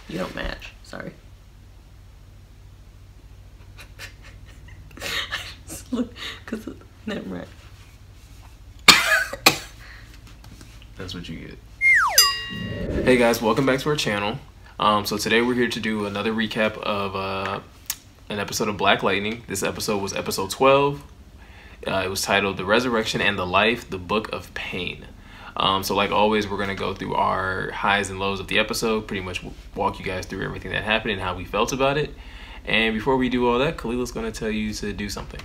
You don't match. Sorry. Look, cause never mind. That's what you get. Hey guys, welcome back to our channel. So today we're here to do another recap of an episode of Black Lightning. This episode was episode 12. It was titled The Resurrection and the Life, the Book of Pain. So like always, we're going to go through our highs and lows of the episode, pretty much walk you guys through everything that happened and how we felt about it. And before we do all that, Khalil is going to tell you to do something.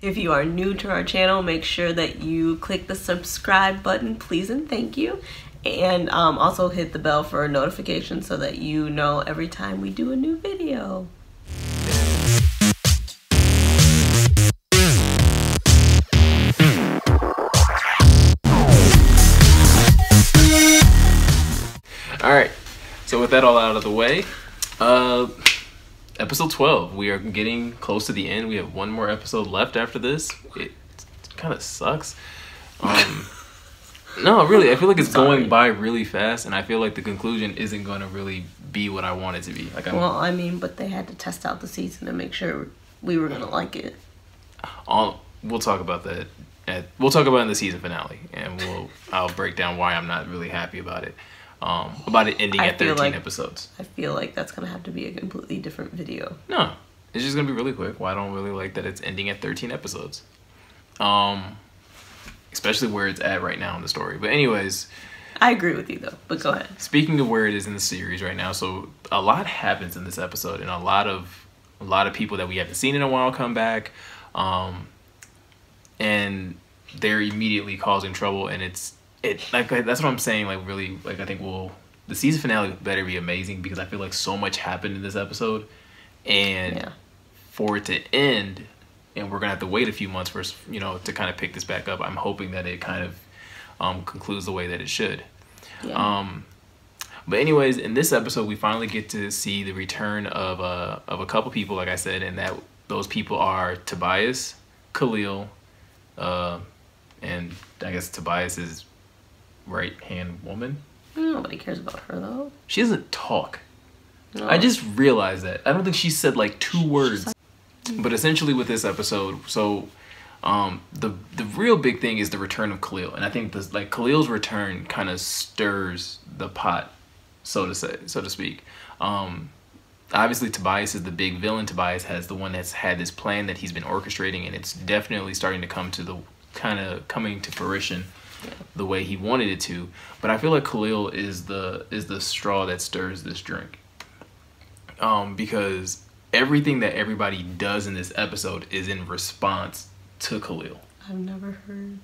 If you are new to our channel, make sure that you click the subscribe button, please and thank you. And also hit the bell for a notification so that you know every time we do a new video. Alright, so with that all out of the way, episode 12, we are getting close to the end. We have one more episode left after this. It kind of sucks. No, really, I feel like it's going by really fast, and I feel like the conclusion isn't going to really be what I want it to be. Like, well, I mean, but they had to test out the season to make sure we were going to like it. We'll talk about that. We'll talk about it in the season finale, and I'll break down why I'm not really happy about it. About it ending at 13 episodes. I feel like that's going to have to be a completely different video. No, it's just going to be really quick. Well, I don't really like that it's ending at 13 episodes. Especially where it's at right now in the story. But anyways, I agree with you though, but go ahead. Speaking of where it is in the series right now, so a lot happens in this episode, and a lot of people that we haven't seen in a while come back, and they're immediately causing trouble, and like that's what I'm saying. Like really, like I think the season finale better be amazing, because I feel like so much happened in this episode, and for it to end, and we're gonna have to wait a few months for to kind of pick this back up. I'm hoping that it kind of concludes the way that it should. Yeah. But anyways, in this episode, we finally get to see the return of a couple people, like I said, and those people are Tobias, Khalil, and I guess Tobias's right-hand woman. Nobody cares about her though. She doesn't talk. No. I just realized that. I don't think she said like 2 words. But essentially with this episode, so the real big thing is the return of Khalil, and I think this, like, Khalil's return kind of stirs the pot, so to speak. Obviously Tobias is the big villain. Tobias has the one that's had this plan that he's been orchestrating, and it's definitely starting to come to the coming to fruition the way he wanted it to. But I feel like Khalil is the straw that stirs this drink, because everything that everybody does in this episode is in response to Khalil. I've never heard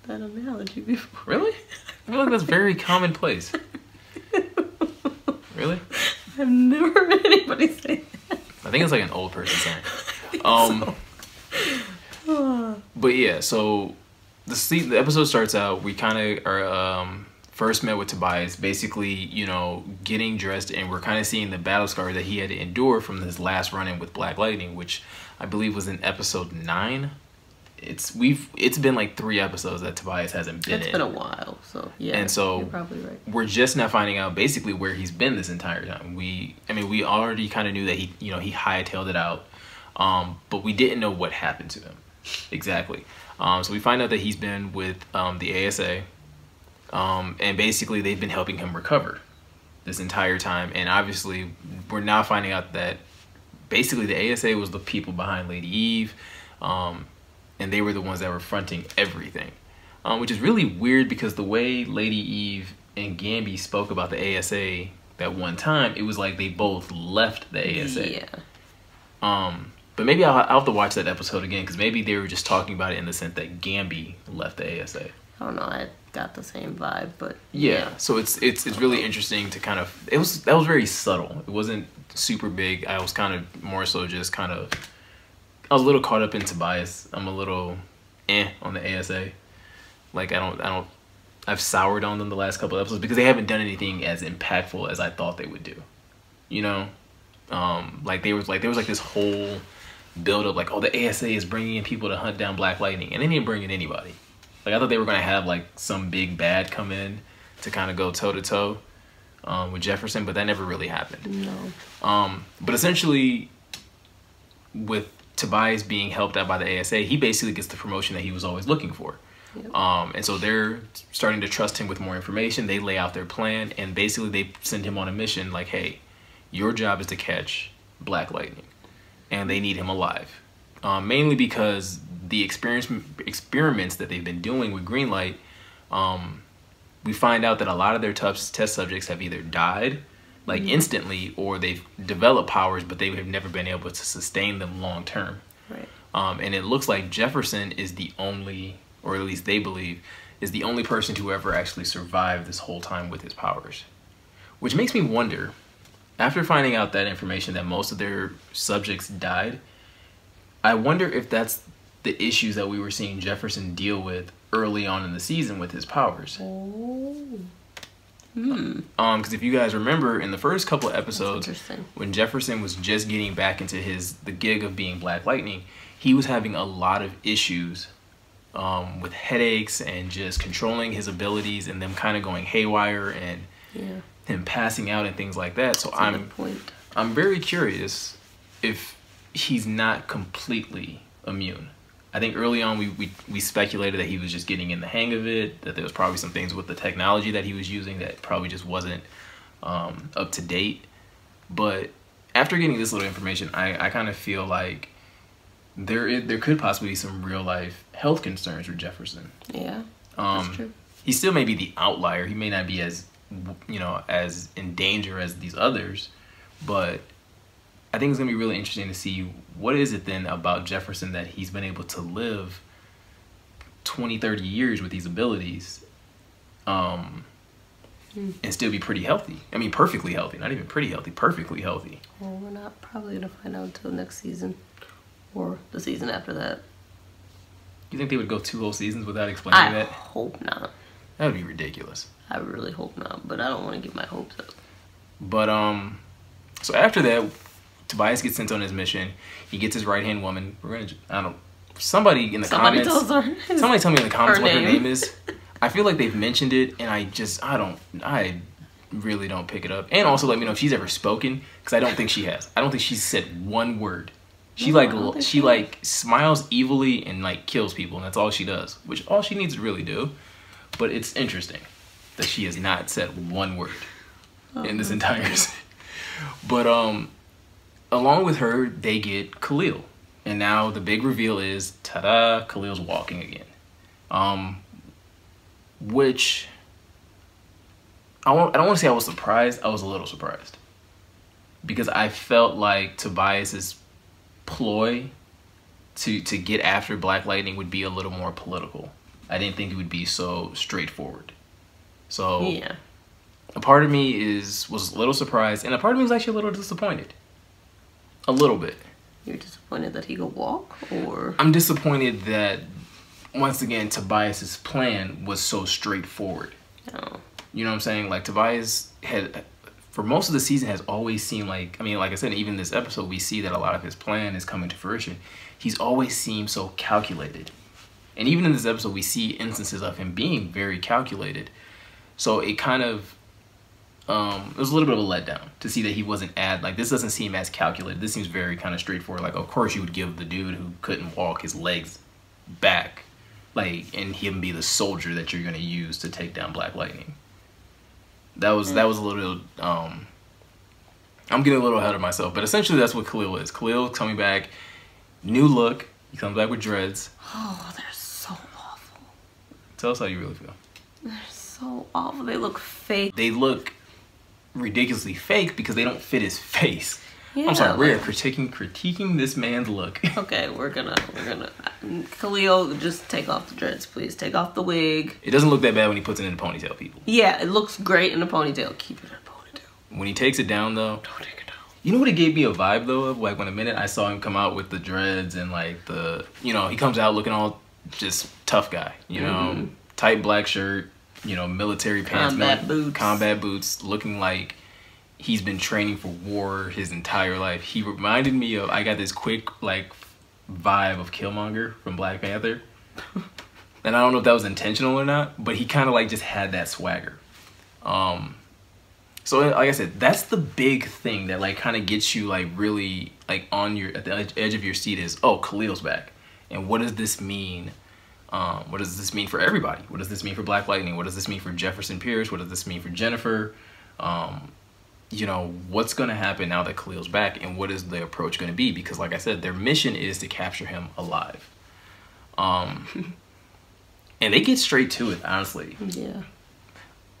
that analogy before. Really? I feel like that's very commonplace. Really? I've never heard anybody say that. I think it's like an old person saying. But yeah, so the episode starts out, we kind of are first met with Tobias, basically, getting dressed, and we're kind of seeing the battle scar that he had to endure from his last run-in with Black Lightning, which I believe was in episode 9. It's been like 3 episodes that Tobias hasn't been in. It's been a while, so yeah. And so you're probably right. We're just now finding out basically where he's been this entire time. We already kind of knew that he hightailed it out, but we didn't know what happened to him exactly. So we find out that he's been with the ASA. And basically they've been helping him recover this entire time, and obviously we're now finding out that basically the ASA was the people behind Lady Eve, and they were the ones that were fronting everything, which is really weird, because the way Lady Eve and Gamby spoke about the ASA that one time, it was like they both left the ASA. Yeah. But maybe I'll have to watch that episode again, because maybe they were just talking about it in the sense that Gamby left the ASA. I don't know, I got the same vibe, but yeah. So it's really interesting to kind of, that was very subtle. It wasn't super big. I was kind of more so just I was a little caught up in Tobias. I'm a little on the ASA. Like I've soured on them the last couple of episodes because they haven't done anything as impactful as I thought they would do. Like there was this whole build up, like, oh, the ASA is bringing in people to hunt down Black Lightning, and they didn't bring in anybody. Like, I thought they were going to have like some big bad come in to kind of go toe to toe. with Jefferson, but that never really happened. No. But essentially, with Tobias being helped out by the ASA, he basically gets the promotion that he was always looking for. Yep. And so they're starting to trust him with more information. They lay out their plan, and basically they send him on a mission like, hey, your job is to catch Black Lightning, and they need him alive. Mainly because the experiments that they've been doing with Greenlight, we find out that a lot of their test subjects have either died like instantly, or they've developed powers, but they have never been able to sustain them long term. Right. And it looks like Jefferson is the only, or at least they believe, is the only person to ever actually survive this whole time with his powers. Which makes me wonder, after finding out that information that most of their subjects died, I wonder if that's the issues that we were seeing Jefferson deal with early on in the season with his powers. Oh. Because if you guys remember in the first couple of episodes, when Jefferson was just getting back into the gig of being Black Lightning, he was having a lot of issues with headaches and just controlling his abilities and them kind of going haywire and him passing out and things like that. So I'm very curious if he's not completely immune. I think early on we speculated that he was just getting in the hang of it, that there was probably some things with the technology that he was using that probably just wasn't up to date. But after getting this little information, I kind of feel like there could possibly be some real life health concerns with Jefferson. Yeah, that's true. He still may be the outlier. He may not be as, as in danger as these others, but I think it's going to be really interesting to see what is it then about Jefferson that he's been able to live 20, 30 years with these abilities and still be pretty healthy. I mean, perfectly healthy. Not even pretty healthy, perfectly healthy. Well, we're not probably going to find out until next season or the season after that. You think they would go 2 whole seasons without explaining that? I hope not. That would be ridiculous. I really hope not, but I don't want to get my hopes up. But, so after that, Tobias gets sent on his mission. He gets his right-hand woman. Somebody in the comments. Somebody tell me in the comments what her name is. I feel like they've mentioned it, and I really don't pick it up. And also let me know if she's ever spoken, because I don't think she has. I don't think she's said one word. She smiles evilly and like kills people, and that's all she does. Which all she needs to really do. But it's interesting that she has not said one word in this entire season. But along with her, they get Khalil. And now the big reveal is, ta-da, Khalil's walking again. Which, I don't want to say I was surprised. I was a little surprised. Because I felt like Tobias's ploy to get after Black Lightning would be a little more political. I didn't think it would be so straightforward. So, yeah. A part of me was a little surprised, and a part of me was actually a little disappointed. A little bit. You're disappointed that he could walk, or? I'm disappointed that, once again, Tobias's plan was so straightforward. Oh. You know what I'm saying? Like, Tobias had, for most of the season, has always seemed like, I mean, like I said, even this episode, we see that a lot of his plan is coming to fruition. He's always seemed so calculated. And even in this episode, we see instances of him being very calculated. So it kind of, it was a little bit of a letdown to see that he wasn't this doesn't seem as calculated. This seems very kind of straightforward. Like, of course you would give the dude who couldn't walk his legs back, and him be the soldier that you're going to use to take down Black Lightning. That was a little, I'm getting a little ahead of myself, but essentially that's what Khalil is. Khalil coming back, new look. He comes back with dreads. Oh, they're so awful. Tell us how you really feel. They're so awful. They look fake. They look ridiculously fake because they don't fit his face. Yeah, I'm sorry, we're critiquing this man's look. Okay, we're gonna Khalil, just take off the dreads, please. Take off the wig. It doesn't look that bad when he puts it in a ponytail, people. Yeah, it looks great in a ponytail. Keep it in a ponytail. When he takes it down, though, don't take it down. You know what it gave me a vibe though of? Like, when the minute I saw him come out with the dreads and like he comes out looking all just tough guy, you know, tight black shirt, military pants, combat boots, looking like he's been training for war his entire life. He reminded me of, I got this quick vibe of Killmonger from Black Panther. And I don't know if that was intentional or not, but he kind of just had that swagger. So like I said, that's the big thing that like kind of gets you like really like on your at the edge of your seat is, oh, Khalil's back, and what does this mean? What does this mean for everybody? What does this mean for Black Lightning? What does this mean for Jefferson Pierce? What does this mean for Jennifer? You know, what's going to happen now that Khalil's back, and what is the approach going to be? Because like I said, their mission is to capture him alive. And they get straight to it, honestly. Yeah.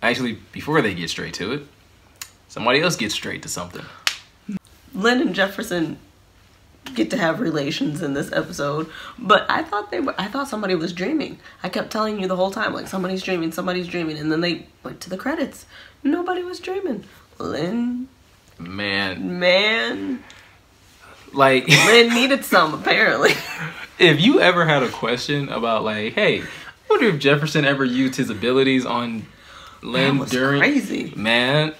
Actually, before they get straight to it, somebody else gets straight to something. Lynn and Jefferson get to have relations in this episode, but I thought somebody was dreaming. I kept telling you the whole time, like, somebody's dreaming, and then they went to the credits. Nobody was dreaming. Lynn, man, like Lynn needed some apparently. If you ever had a question about like, hey, I wonder if Jefferson ever used his abilities on Lynn during crazy, man.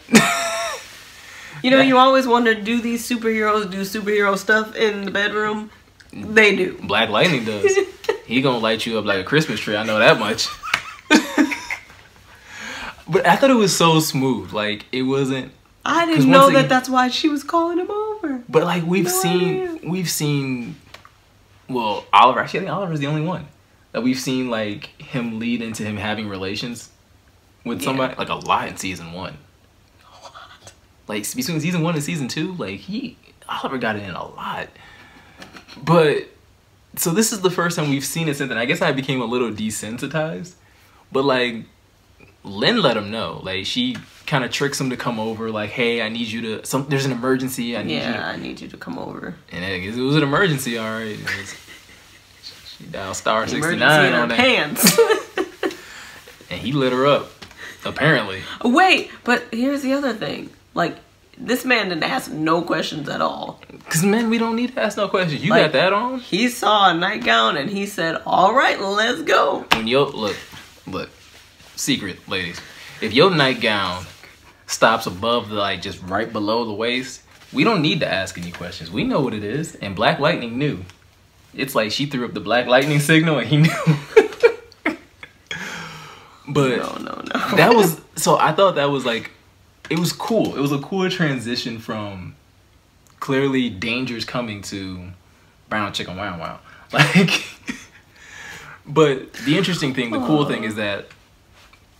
You know, you always wonder, do these superheroes do superhero stuff in the bedroom? They do. Black Lightning does. He gonna light you up like a Christmas tree. I know that much. But I thought it was so smooth. Like, it wasn't. I didn't know that that's why she was calling him over. But like we've seen. Well, Oliver. Actually, I think Oliver's the only one that we've seen like him lead into him having relations with somebody like a lot in season 1. Like between season 1 and season 2, like Oliver got it in a lot. But so this is the first time we've seen it since then. I guess I became a little desensitized. But like Lynn let him know. Like she kind of tricks him to come over. Like, hey, I need you to. There's an emergency. I need you to come over. And it was an emergency, all right. She dialed star 69 in on her that. pants. And he lit her up. Apparently. Wait, but here's the other thing. Like, this man didn't ask no questions at all. Because, man, we don't need to ask no questions. You got that on? He saw a nightgown and he said, all right, let's go. When look, secret, ladies. If your nightgown stops above the, like, just right below the waist, we don't need to ask any questions. We know what it is. And Black Lightning knew. It's like she threw up the Black Lightning signal and he knew. But no. That was, so I thought that was like, it was cool. It was a cool transition from clearly dangers coming to brown chicken wow wow. Like, but the interesting thing, the cool thing is that,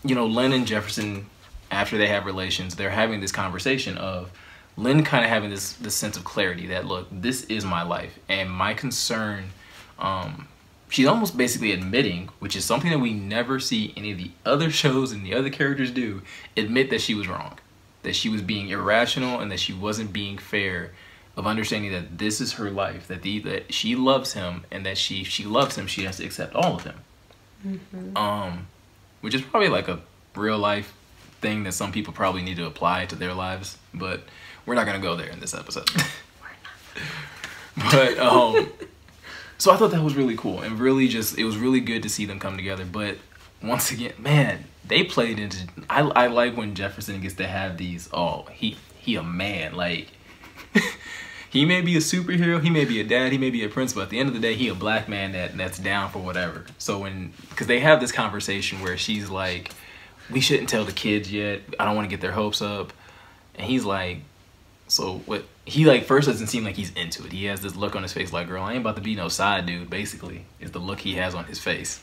you know, Lynn and Jefferson, after they have relations, they're having this conversation of Lynn kind of having this sense of clarity that, look, this is my life. And my concern, she's almost basically admitting, which is something that we never see any of the other shows and the other characters do, admit that she was wrong. That she was being irrational and that she wasn't being fair, of understanding that this is her life, that she loves him, and that she loves him, she has to accept all of him. Mm-hmm. Which is probably like a real life thing that some people probably need to apply to their lives, but we're not gonna go there in this episode. But so I thought that was really cool, and really it was really good to see them come together. But once again, man, they played into. I like when Jefferson gets to have these. Oh, he a man. Like, he may be a superhero, he may be a dad, he may be a prince, but at the end of the day, he a black man that's down for whatever. So because they have this conversation where she's like, we shouldn't tell the kids yet. I don't want to get their hopes up. And he's like, so what? He like first doesn't seem like he's into it. He has this look on his face like, girl, I ain't about to be no side dude, basically, is the look he has on his face.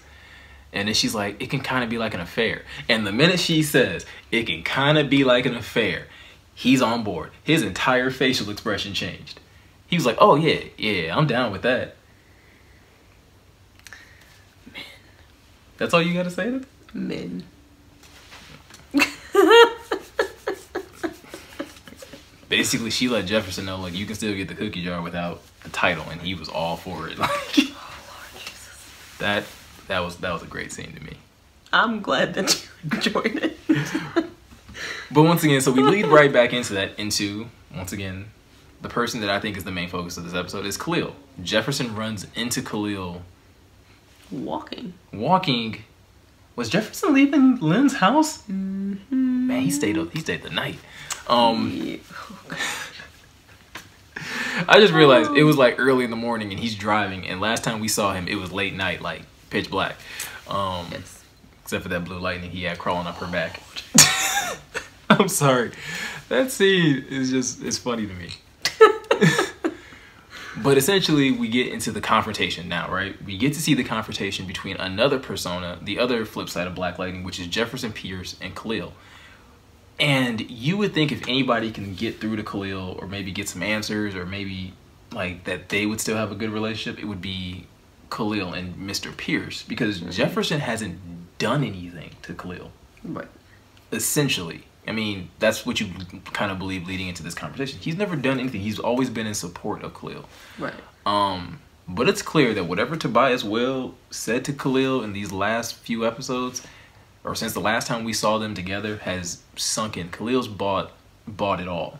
And then she's like, it can kind of be like an affair. And the minute she says, it can kind of be like an affair, he's on board. His entire facial expression changed. He was like, oh, yeah, I'm down with that. Men. That's all you got to say to them? Men. Basically, she let Jefferson know, like, you can still get the cookie jar without the title, and he was all for it. Like, oh, Lord Jesus. That was a great scene to me. I'm glad that you enjoyed it. But once again, so we lead right back into, once again, the person that I think is the main focus of this episode is Khalil. Jefferson runs into Khalil. Walking. Was Jefferson leaving Lynn's house? Mm-hmm. Man, he stayed the night. Yeah. I just realized it was like early in the morning and he's driving, and last time we saw him it was late night, like pitch black. Yes. Except for that blue lightning he had crawling up her back. I'm sorry. That scene is just, it's funny to me. But essentially, we get into the confrontation now, right? We get to see the confrontation between another persona, the other flip side of Black Lightning, which is Jefferson Pierce and Khalil. And you would think if anybody can get through to Khalil or maybe get some answers or maybe like that they would still have a good relationship, it would be Khalil and Mr. Pierce, because Jefferson hasn't done anything to Khalil. Right. Essentially. I mean, that's what you kind of believe leading into this conversation. He's never done anything. He's always been in support of Khalil. Right. But it's clear that whatever Tobias Will said to Khalil in these last few episodes, or since the last time we saw them together, has sunk in. Khalil's bought it all.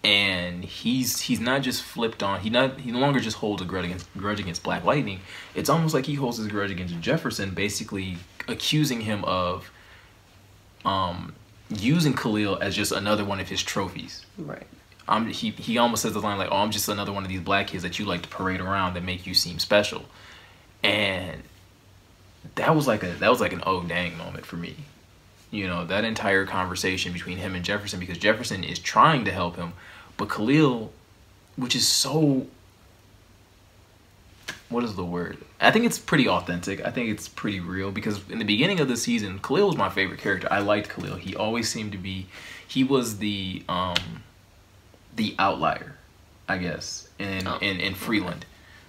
And he's not just flipped on. He no longer just holds a grudge against Black Lightning. It's almost like he holds his grudge against Jefferson, basically accusing him of using Khalil as just another one of his trophies. Right. He almost says the line like, "Oh, I'm just another one of these black kids that you like to parade around that make you seem special," and that was like an oh dang moment for me. You know, that entire conversation between him and Jefferson, because Jefferson is trying to help him, but Khalil, which is so, what is the word? I think it's pretty authentic. I think it's pretty real, because in the beginning of the season, Khalil was my favorite character. I liked Khalil. He always seemed to be, he was the outlier, I guess, in Freeland,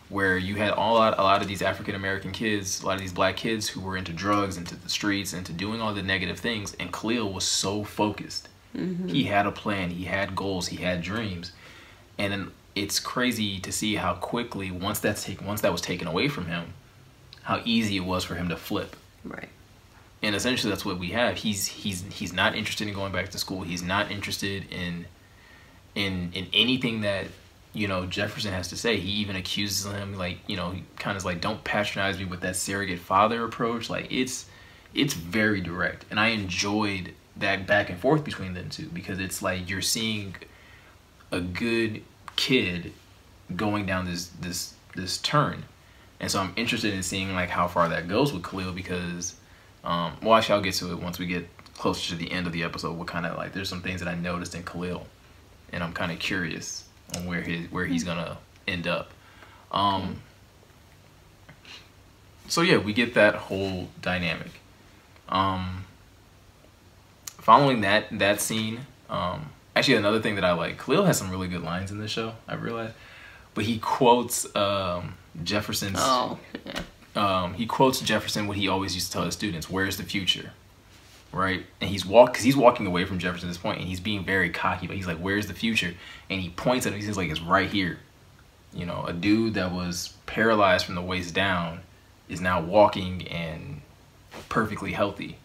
where you had a lot of these African American kids, a lot of these black kids who were into drugs, into the streets, into doing all the negative things, and Khalil was so focused. Mm-hmm. He had a plan, he had goals, he had dreams, and then it's crazy to see how quickly once that was taken away from him, how easy it was for him to flip. Right. And essentially that's what we have. He's not interested in going back to school. He's not interested in anything that, you know, Jefferson has to say. He even accuses him, like, you know, he kind of like, don't patronize me with that surrogate father approach. Like, it's very direct, and I enjoyed that back and forth between them two, because it's like you're seeing a good kid going down this turn, and so I'm interested in seeing like how far that goes with Khalil, because well, actually I'll get to it once we get closer to the end of the episode. What kind of like, there's some things that I noticed in Khalil, and I'm kind of curious on where he's gonna end up. So yeah, we get that whole dynamic. Following that scene, actually another thing that I like, Khalil has some really good lines in this show, I realized, but he quotes Jefferson's. Oh, yeah. He quotes Jefferson what he always used to tell his students: "Where's the future?" Right? And he's walking away from Jefferson at this point, and he's being very cocky, but he's like, "Where's the future?" And he points at him. He's like, "It's right here." You know, a dude that was paralyzed from the waist down is now walking and perfectly healthy,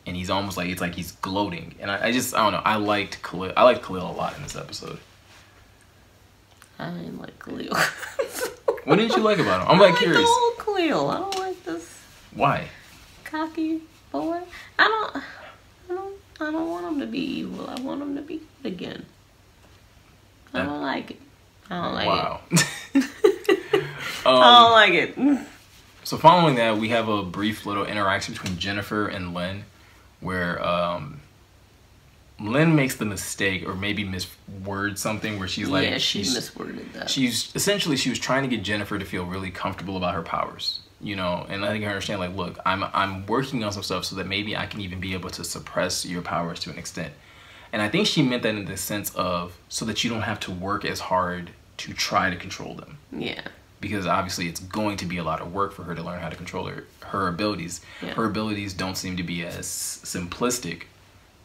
and he's almost like, it's like he's gloating. And I don't know. I liked Khalil a lot in this episode. I didn't like Khalil. What didn't you like about him? I'm like curious. The whole Khalil. I don't like this. Why? Cocky boy. I don't want him to be evil. I want him to be good again. I don't like it. I don't like it. I don't like it. So following that, we have a brief little interaction between Jennifer and Lynn, where Lynn makes the mistake, or maybe miswords something, where she's like, yeah, she misworded that. She was trying to get Jennifer to feel really comfortable about her powers, you know, and letting her understand, like, look, I'm working on some stuff so that maybe I can even be able to suppress your powers to an extent. And I think she meant that in the sense of so that you don't have to work as hard to try to control them. Yeah. Because obviously it's going to be a lot of work for her to learn how to control her abilities. Yeah. Her abilities don't seem to be as simplistic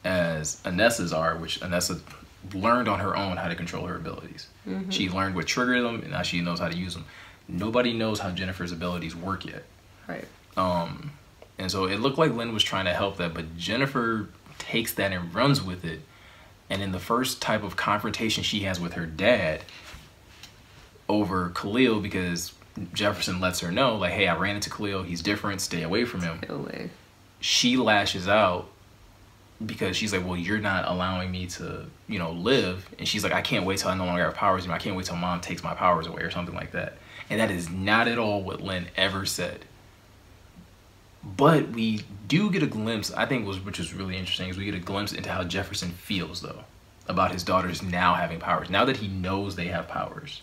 as Anessa's are, which Anessa learned on her own how to control her abilities. Mm-hmm. She learned what triggered them, and now she knows how to use them. Nobody knows how Jennifer's abilities work yet. Right. And so it looked like Lynn was trying to help that, but Jennifer takes that and runs with it. And in the first type of confrontation she has with her dad over Khalil, because Jefferson lets her know, like, hey, I ran into Khalil, he's different, stay away from him. Stay away. She lashes out because she's like, well, you're not allowing me to, you know, live. And she's like, I can't wait till I no longer have powers. I can't wait till mom takes my powers away, or something like that. And that is not at all what Lynn ever said. But we do get a glimpse, I think, which was really interesting, is we get a glimpse into how Jefferson feels, though, about his daughters now having powers. Now that he knows they have powers,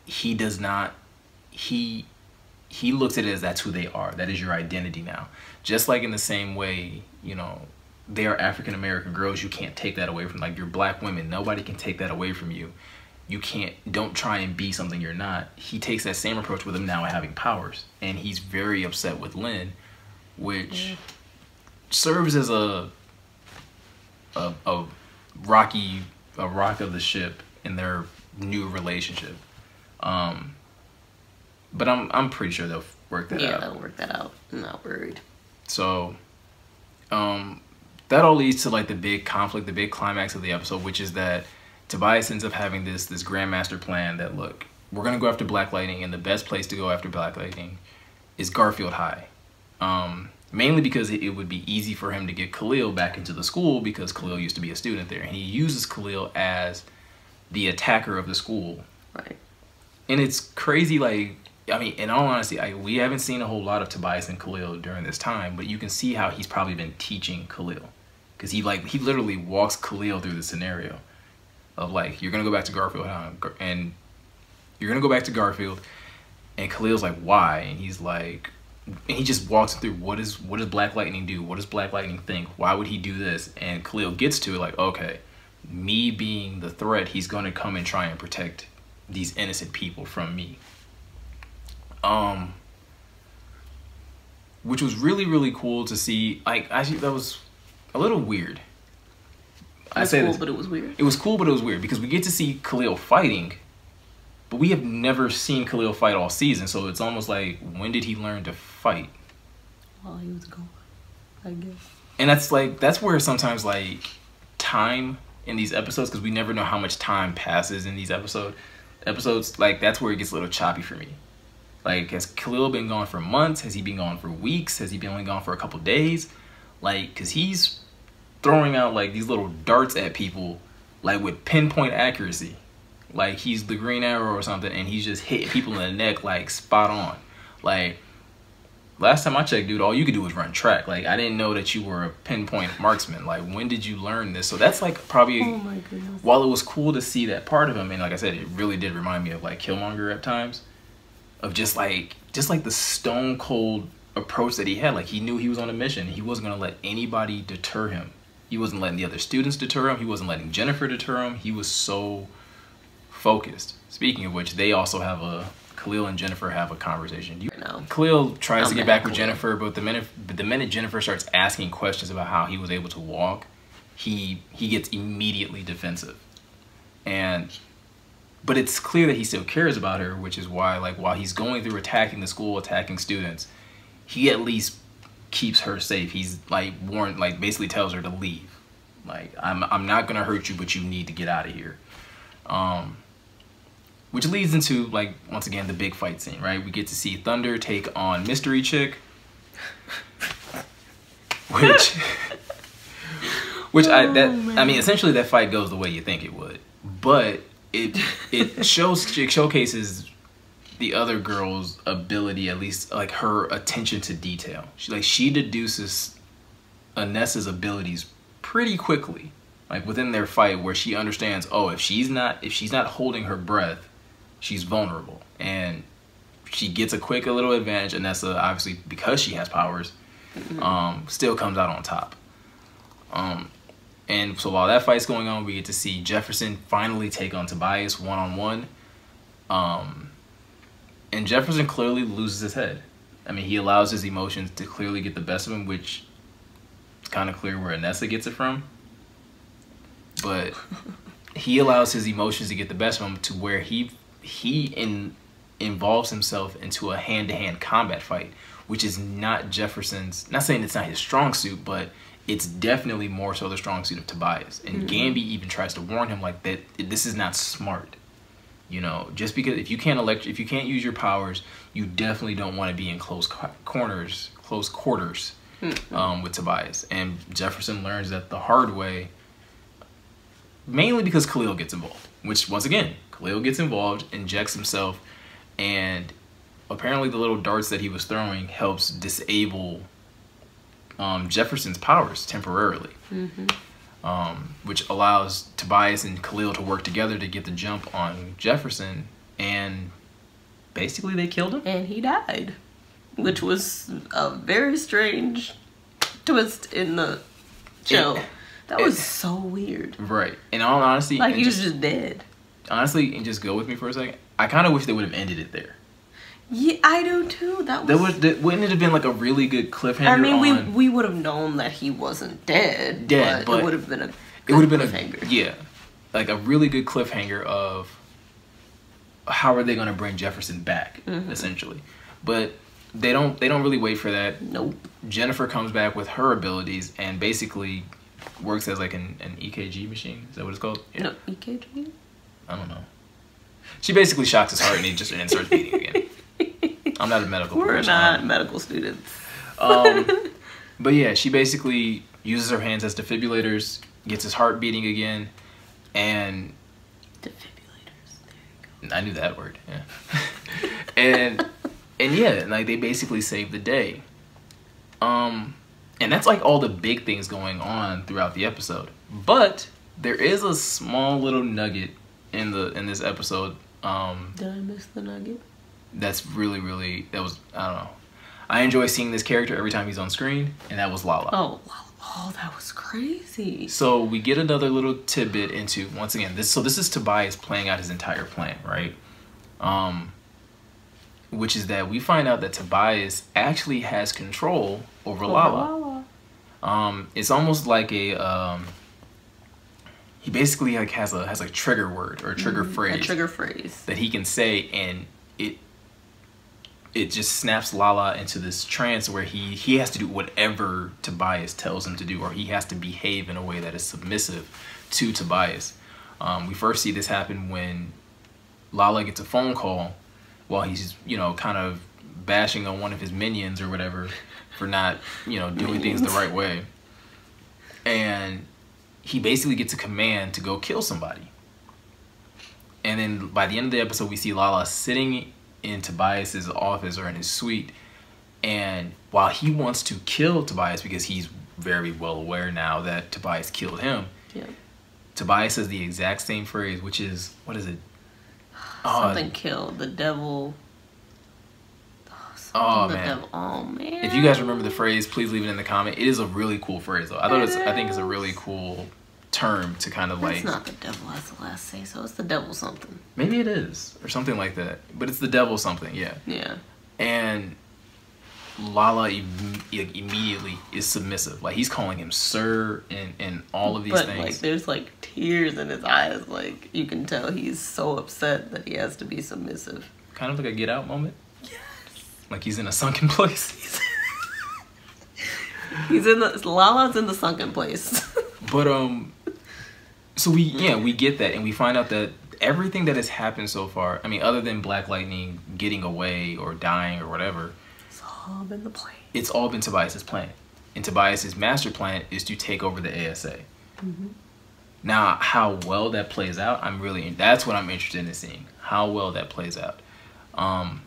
he does not, he looks at it as that's who they are. That is your identity now. Just like in the same way, you know, they are African-American girls. You can't take that away from, like, you're black women. Nobody can take that away from you. You can't, don't try and be something you're not. He takes that same approach with him now having powers. And he's very upset with Lynn, which serves as a rock of the ship in their new relationship. But I'm pretty sure they'll work that out. Yeah, they'll work that out. I'm not worried. So, that all leads to, like, the big conflict, the big climax of the episode, which is that Tobias ends up having this grandmaster plan that, look, we're going to go after Black Lightning, and the best place to go after Black Lightning is Garfield High. Mainly because it would be easy for him to get Khalil back into the school, because Khalil used to be a student there. And he uses Khalil as the attacker of the school. Right. And it's crazy, like, I mean, in all honesty, we haven't seen a whole lot of Tobias and Khalil during this time, but you can see how he's probably been teaching Khalil. Because he literally walks Khalil through the scenario of, like, you're going to go back to Garfield, and you're going to go back to Garfield, and Khalil's like, why? And he's like, and he just walks him through, what does Black Lightning do? What does Black Lightning think? Why would he do this? And Khalil gets to it, like, okay, me being the threat, he's going to come and try and protect these innocent people from me. Which was really, really cool to see. Like, actually, that was a little weird. It was cool, but it was weird. It was cool, but it was weird because we get to see Khalil fighting, but we have never seen Khalil fight all season. So it's almost like, when did he learn to fight? While he was gone, I guess. And that's where sometimes, like, time in these episodes, because we never know how much time passes in these episodes, like, that's where it gets a little choppy for me. Like, has Khalil been gone for months? Has he been gone for weeks? Has he been only gone for a couple days? Like, because he's throwing out, like, these little darts at people, like, with pinpoint accuracy. Like, he's the Green Arrow or something, and he's just hitting people in the neck, like, spot on. Like, last time I checked, dude, all you could do was run track. Like, I didn't know that you were a pinpoint marksman. Like, when did you learn this? So that's, like, probably, oh my goodness, while it was cool to see that part of him, and like I said, it really did remind me of, like, Killmonger at times, of just like the stone cold approach that he had. Like, he knew he was on a mission. He wasn't going to let anybody deter him. He wasn't letting the other students deter him. He wasn't letting Jennifer deter him. He was so focused. Speaking of which, they also have Khalil and Jennifer have a conversation. Khalil tries to get back with Jennifer, but the minute Jennifer starts asking questions about how he was able to walk, he gets immediately defensive. But it's clear that he still cares about her, which is why, like, while he's going through attacking the school, attacking students, he at least keeps her safe. He's, like, warned, like, basically tells her to leave. Like, I'm not gonna hurt you, but you need to get out of here. Which leads into, like, once again, the big fight scene, right? We get to see Thunder take on Mystery Chick, which I mean, essentially that fight goes the way you think it would, but it showcases the other girl's ability, at least, like, her attention to detail. She deduces Anessa's abilities pretty quickly, like, within their fight, where she understands, oh, if she's not holding her breath, she's vulnerable, and she gets a little advantage. Anessa, obviously, because she has powers, still comes out on top. And so while that fight's going on, we get to see Jefferson finally take on Tobias one-on-one. And Jefferson clearly loses his head. I mean, he allows his emotions to clearly get the best of him, which is kind of clear where Anessa gets it from. But he allows his emotions to get the best of him to where he involves himself into a hand-to-hand combat fight, which is not Jefferson's, not saying it's not his strong suit, but it's definitely more so the strong suit of Tobias. And Gamby even tries to warn him, like, that this is not smart. You know, just because if you can't use your powers, you definitely don't want to be in close quarters with Tobias. And Jefferson learns that the hard way, mainly because Khalil gets involved. Which, once again, Khalil gets involved, injects himself, and apparently the little darts that he was throwing helps disable Jefferson's powers temporarily. Which allows Tobias and Khalil to work together to get the jump on Jefferson, and basically they killed him. And he died, which was a very strange twist in the show. That was so weird. Right. In all honesty, like he was just dead. Honestly, and just go with me for a second. I kind of wish they would have ended it there. Yeah, I do too. Wouldn't it have been like a really good cliffhanger? I mean, we would have known that he wasn't dead, but it would have been a cliffhanger. Yeah, like a really good cliffhanger of how are they going to bring Jefferson back, essentially. But they don't really wait for that. Nope. Jennifer comes back with her abilities and basically works as like an EKG machine. Is that what it's called? Yeah. No, EKG? I don't know. She basically shocks his heart and he starts beating again. I'm not a medical professional. We're not medical students. But yeah, she basically uses her hands as defibrillators, gets his heart beating again, and... Defibrillators, there you go. I knew that word, yeah. and yeah, like they basically save the day. And that's like all the big things going on throughout the episode. But there is a small little nugget in this episode. Did I miss the nugget? That's really, I don't know. I enjoy seeing this character every time he's on screen, and that was Lala. Oh, that was crazy. So we get another little tidbit into, once again, this is Tobias playing out his entire plan, right? Which is that we find out that Tobias actually has control over Lala. It's almost like a he basically like has a trigger word or a trigger phrase that he can say, and it just snaps Lala into this trance where he has to do whatever Tobias tells him to do, or he has to behave in a way that is submissive to Tobias. We first see this happen when Lala gets a phone call while he's, kind of bashing on one of his minions or whatever for not, doing things the right way. And he basically gets a command to go kill somebody. And then by the end of the episode, we see Lala sitting in Tobias's office or in his suite, and while he wants to kill Tobias because he's very well aware now that Tobias killed him, Tobias says the exact same phrase, which is, what is it? Something killed the devil. Man. Devil. Oh man! If you guys remember the phrase, please leave it in the comment. It is a really cool phrase, though. I think it's a really cool term to kind of like... It's not the devil has the last say, so it's the devil something. Maybe it is, or something like that. But it's the devil something, yeah. Yeah. And Lala immediately is submissive. Like, he's calling him sir and all of these things. But, like, there's, like, tears in his eyes. Like, you can tell he's so upset that he has to be submissive. Kind of like a Get Out moment? Yes. Like, he's in a sunken place. Lala's in the sunken place. But, so we get that, and we find out that everything that has happened so far, I mean, other than Black Lightning getting away or dying or whatever, it's all been the plan. It's all been Tobias's plan. And Tobias's master plan is to take over the ASA. Now, how well that plays out, that's what I'm interested in seeing. How well that plays out. I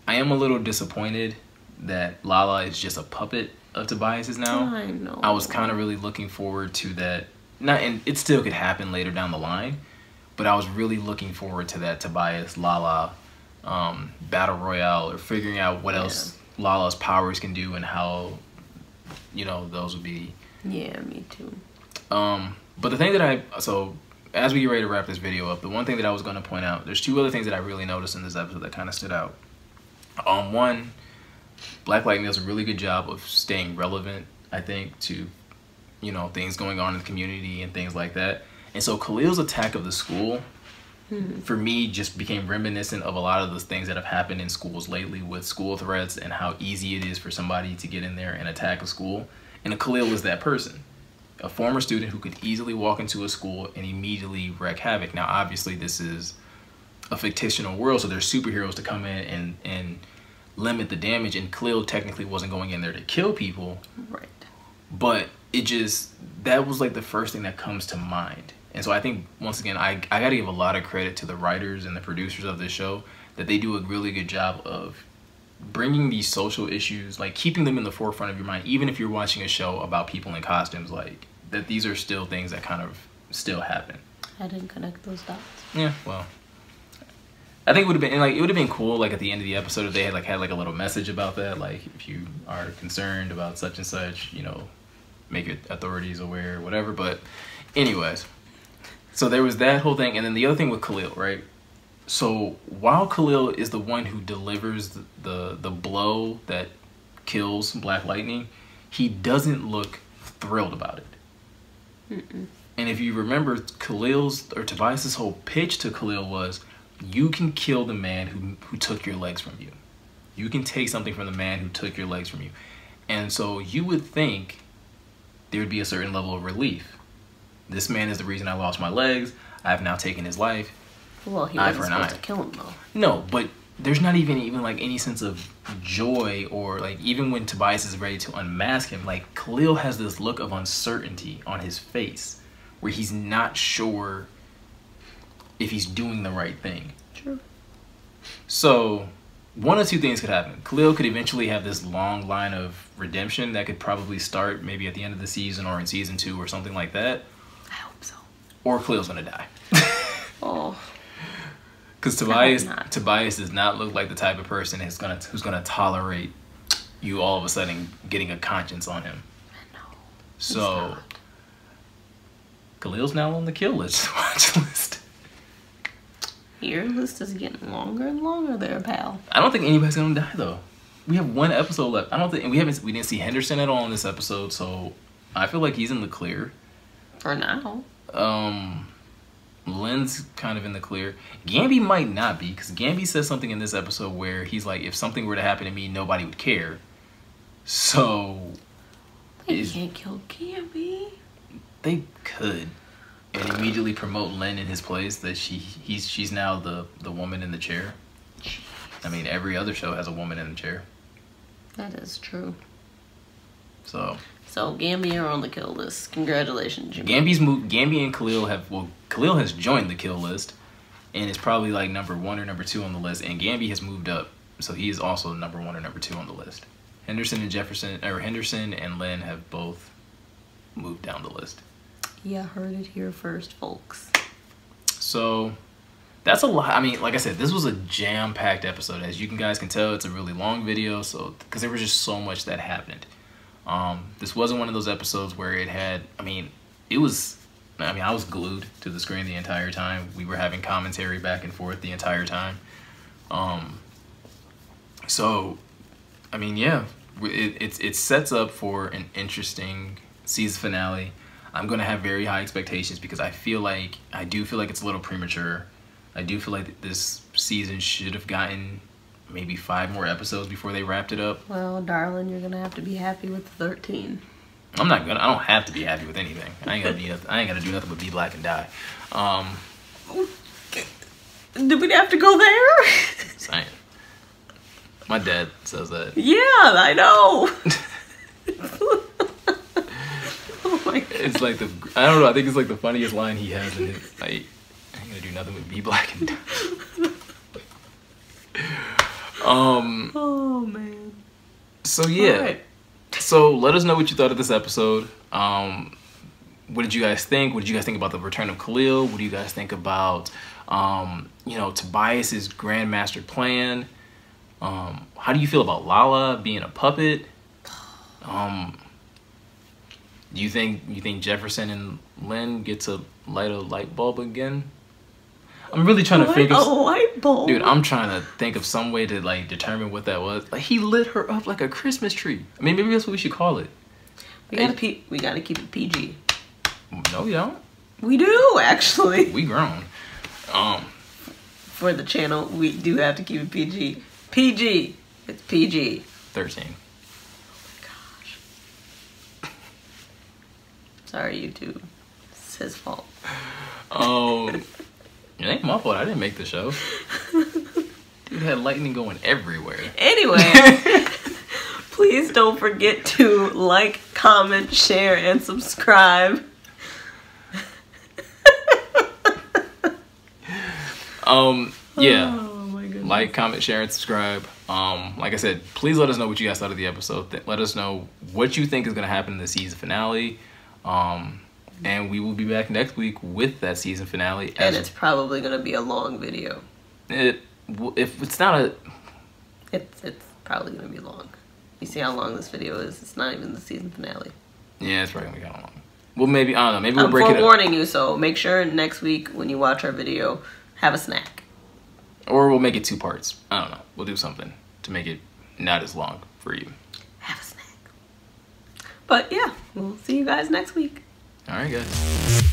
am a little disappointed that Lala is just a puppet of Tobias's now. I know. I was kind of really looking forward to that. And it still could happen later down the line, but I was really looking forward to that Tobias Lala battle royale, or figuring out what else Lala's powers can do and how those would be. Yeah, me too. But the thing that as we get ready to wrap this video up, the one thing that I was going to point out, there's two other things that I really noticed in this episode that kind of stood out. One, Black Lightning does a really good job of staying relevant, I think, to things going on in the community and things like that. And so Khalil's attack of the school, for me, just became reminiscent of a lot of the things that have happened in schools lately with school threats and how easy it is for somebody to get in there and attack a school. And Khalil was that person. A former student who could easily walk into a school and immediately wreak havoc. Now, obviously, this is a fictional world, so there's superheroes to come in and limit the damage. And Khalil technically wasn't going in there to kill people. Right. But that was like the first thing that comes to mind. And so I think, once again, I got to give a lot of credit to the writers and the producers of this show, that they do a really good job of bringing these social issues, like keeping them in the forefront of your mind, even if you're watching a show about people in costumes, like that these are still things that kind of still happen. I didn't connect those dots. Yeah, well, I think it would have been cool, like at the end of the episode, if they had a little message about that, like if you are concerned about such and such, you know, make your authorities aware, whatever. But anyways, so there was that whole thing, and then the other thing with Khalil, right? So while Khalil is the one who delivers the blow that kills Black Lightning, he doesn't look thrilled about it. Mm-mm. And if you remember, Tobias's whole pitch to Khalil was, you can kill the man who took your legs from you. You can take something from the man who took your legs from you. And so you would think there would be a certain level of relief. This man is the reason I lost my legs. I have now taken his life. Well, he wasn't supposed to kill him, though. No, but there's not even like any sense of joy, or like even when Tobias is ready to unmask him, like Khalil has this look of uncertainty on his face where he's not sure if he's doing the right thing. True. So one of two things could happen. Khalil could eventually have this long line of redemption that could probably start maybe at the end of the season or in season 2 or something like that. I hope so. Or Khalil's gonna die. Oh. Because Tobias does not look like the type of person who's gonna tolerate you all of a sudden getting a conscience on him. No. So Khalil's now on the kill list. Watch list. Your list is getting longer and longer there, pal. I don't think anybody's gonna die though. We have one episode left. I don't think we didn't see Henderson at all in this episode, so I feel like he's in the clear. For now. Lynn's kind of in the clear. Gamby might not be, because Gamby says something in this episode where he's like, if something were to happen to me, nobody would care. So they can't kill Gamby. They could. And immediately promote Lynn in his place, that she's now the woman in the chair. Jeez. I mean, every other show has a woman in the chair. That is true. So Gamby are on the kill list. Congratulations, Jimmy. Gamby and Khalil has joined the kill list and is probably like number 1 or number 2 on the list, and Gamby has moved up, so he is also number 1 or number 2 on the list. Henderson and Lynn have both moved down the list. Yeah, heard it here first, folks. So that's a lot. I mean, like I said, this was a jam-packed episode. As you guys can tell, it's a really long video, so because there was just so much that happened. This wasn't one of those episodes where it had, I was glued to the screen the entire time. We were having commentary back and forth the entire time. So, I mean, yeah, it sets up for an interesting season finale. I'm going to have very high expectations because I do feel like it's a little premature. I do feel like this season should have gotten maybe 5 more episodes before they wrapped it up. Well, darling, you're gonna have to be happy with 13. I don't have to be happy with anything. I ain't gotta do nothing but be black and die. Did we have to go there? Saying. My dad says that. Yeah, I know. Oh my God. It's like I don't know, I think it's like the funniest line he has in it. Like, I ain't gonna do nothing but be black and die. Oh man. So yeah. Right. So let us know what you thought of this episode. What did you guys think? What did you guys think about the return of Khalil? What do you guys think about Tobias's grandmaster plan? How do you feel about Lala being a puppet? Do you think Jefferson and Lynn get to light a light bulb again? I'm really trying to figure. A light bulb, dude. I'm trying to think of some way to like determine what that was. Like, he lit her up like a Christmas tree. I mean, maybe that's what we should call it. We gotta keep it PG. No, we don't. We do actually. We grown. For the channel, we do have to keep it PG. PG. It's PG. 13. Oh my gosh. Sorry, YouTube. It's his fault. It ain't my fault. I didn't make the show. Dude had lightning going everywhere. Anyway, please don't forget to like, comment, share, and subscribe. Yeah. Oh my goodness. Like, comment, share, and subscribe. Like I said, please let us know what you guys thought of the episode. Let us know what you think is going to happen in the season finale. And we will be back next week with that season finale. And it's probably going to be a long video. If it's not a... It's probably going to be long. You see how long this video is? It's not even the season finale. Yeah, it's probably going to be kind of long. Well, maybe, I don't know. Maybe we'll break it up. I'm forewarning you, so make sure next week when you watch our video, have a snack. Or we'll make it 2 parts. I don't know. We'll do something to make it not as long for you. Have a snack. But yeah, we'll see you guys next week. All right, guys.